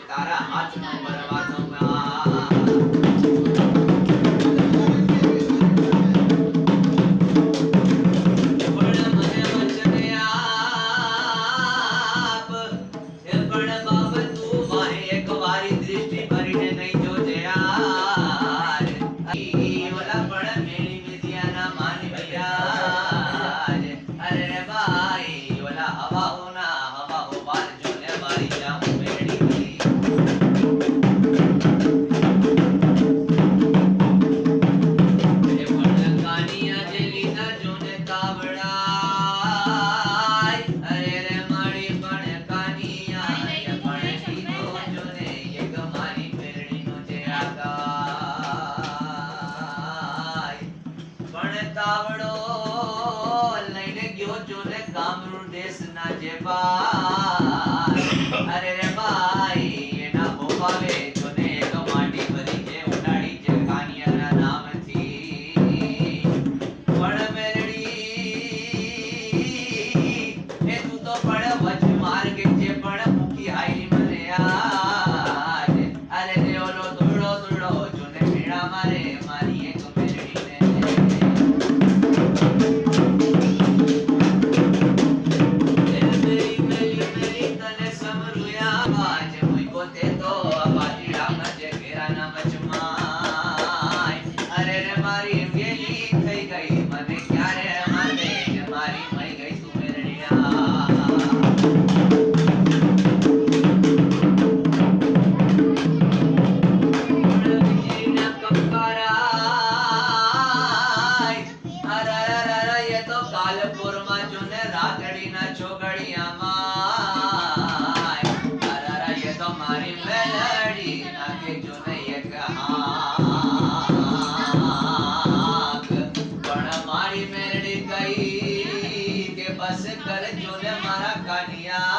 તારા હાથનો પરવાનો અરે રે ભાઈ એના ભોપાવે જોને એક માટી ભરી જે ઉડાડી જે કાનિયાના નામથી પણ મેરડી એ તું તો પણ વચ માર્ગે જે પણ મુખી આઈ મને આજ અરે રે ઓલો દોડો દોડો જોને મેળા મારે મારી એક મેરડીને બસ કર જો ને મારા કાનિયા